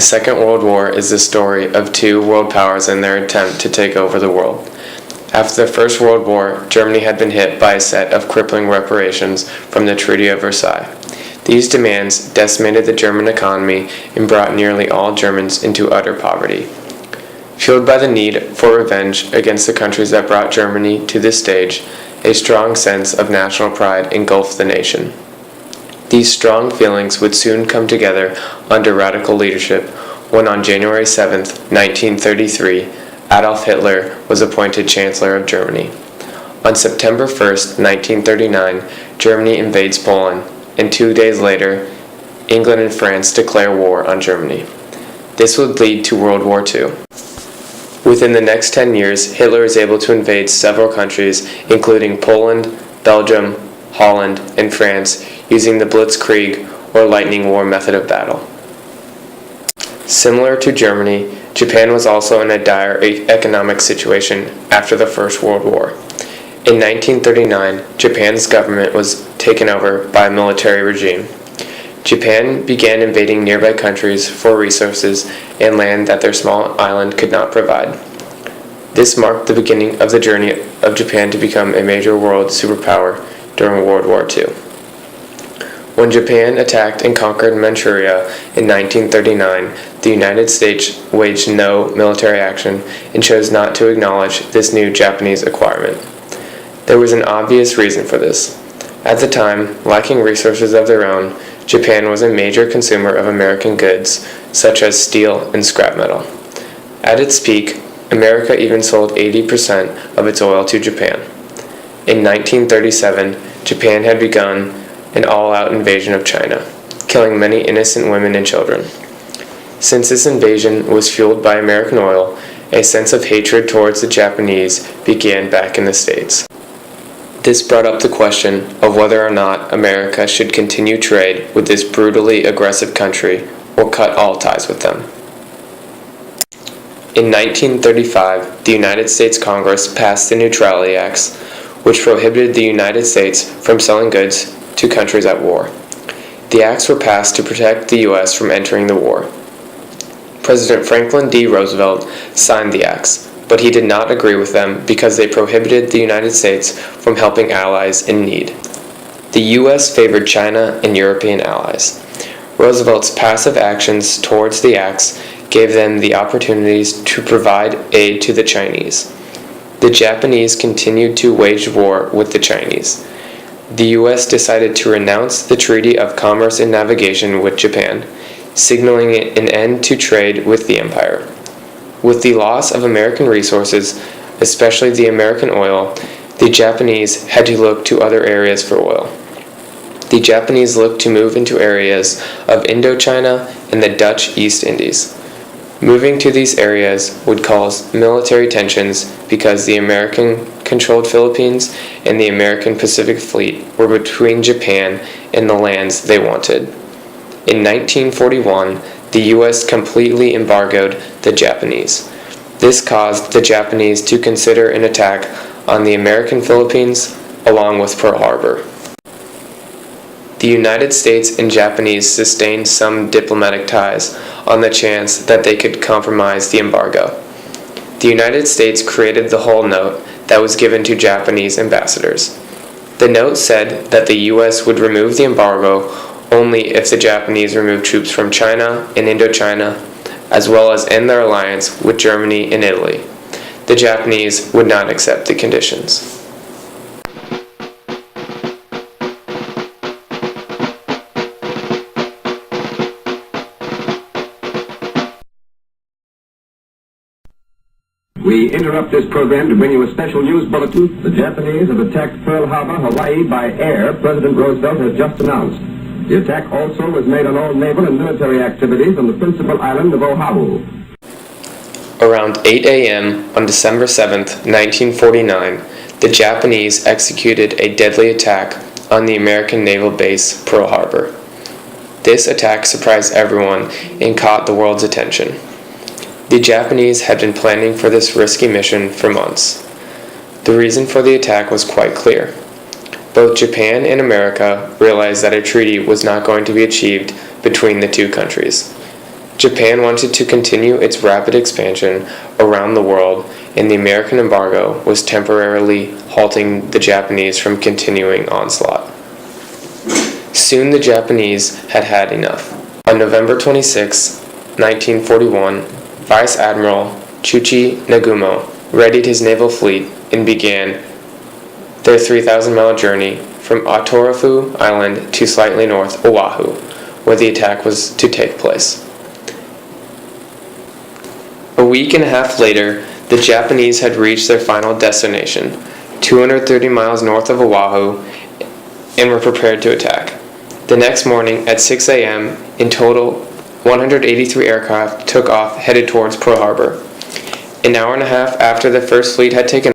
The Second World War is the story of two world powers and their attempt to take over the world. After the First World War, Germany had been hit by a set of crippling reparations from the Treaty of Versailles. These demands decimated the German economy and brought nearly all Germans into utter poverty. Fueled by the need for revenge against the countries that brought Germany to this stage, a strong sense of national pride engulfed the nation. These strong feelings would soon come together under radical leadership when on January 7, 1933, Adolf Hitler was appointed Chancellor of Germany. On September 1, 1939, Germany invades Poland, and 2 days later, England and France declare war on Germany. This would lead to World War II. Within the next 10 years, Hitler is able to invade several countries, including Poland, Belgium, Holland, and France, using the Blitzkrieg or lightning war method of battle. Similar to Germany, Japan was also in a dire economic situation after the First World War. In 1939, Japan's government was taken over by a military regime. Japan began invading nearby countries for resources and land that their small island could not provide. This marked the beginning of the journey of Japan to become a major world superpower during World War II. When Japan attacked and conquered Manchuria in 1939, the United States waged no military action and chose not to acknowledge this new Japanese acquirement. There was an obvious reason for this. At the time, lacking resources of their own, Japan was a major consumer of American goods, such as steel and scrap metal. At its peak, America even sold 80% of its oil to Japan. In 1937, Japan had begun an all-out invasion of China, killing many innocent women and children. Since this invasion was fueled by American oil, a sense of hatred towards the Japanese began back in the States. This brought up the question of whether or not America should continue trade with this brutally aggressive country or cut all ties with them. In 1935, the United States Congress passed the Neutrality Acts, which prohibited the United States from selling goods to countries at war. The acts were passed to protect the U.S. from entering the war. President Franklin D. Roosevelt signed the acts, but he did not agree with them because they prohibited the United States from helping allies in need. The U.S. favored China and European allies. Roosevelt's passive actions towards the acts gave them the opportunities to provide aid to the Chinese. The Japanese continued to wage war with the Chinese. The U.S. decided to renounce the Treaty of Commerce and Navigation with Japan, signaling an end to trade with the empire. With the loss of American resources, especially the American oil, the Japanese had to look to other areas for oil. The Japanese looked to move into areas of Indochina and the Dutch East Indies. Moving to these areas would cause military tensions because the American-controlled Philippines and the American Pacific Fleet were between Japan and the lands they wanted. In 1941, the U.S. completely embargoed the Japanese. This caused the Japanese to consider an attack on the American Philippines along with Pearl Harbor. The United States and Japanese sustained some diplomatic ties on the chance that they could compromise the embargo. The United States created the whole note that was given to Japanese ambassadors. The note said that the U.S. would remove the embargo only if the Japanese removed troops from China and Indochina, as well as end their alliance with Germany and Italy. The Japanese would not accept the conditions. We interrupt this program to bring you a special news bulletin. The Japanese have attacked Pearl Harbor, Hawaii by air, President Roosevelt has just announced. The attack also was made on all naval and military activities on the principal island of Oahu. Around 8 a.m. on December 7, 1949, the Japanese executed a deadly attack on the American naval base Pearl Harbor. This attack surprised everyone and caught the world's attention. The Japanese had been planning for this risky mission for months. The reason for the attack was quite clear. Both Japan and America realized that a treaty was not going to be achieved between the two countries. Japan wanted to continue its rapid expansion around the world, and the American embargo was temporarily halting the Japanese from continuing onslaught. Soon the Japanese had had enough. On November 26, 1941, Vice Admiral Chuchi Nagumo readied his naval fleet and began their 3,000-mile journey from Otorafu Island to slightly north Oahu, where the attack was to take place. A week and a half later, the Japanese had reached their final destination, 230 miles north of Oahu, and were prepared to attack. The next morning at 6 a.m., in total, 183 aircraft took off headed towards Pearl Harbor. An hour and a half after the first fleet had taken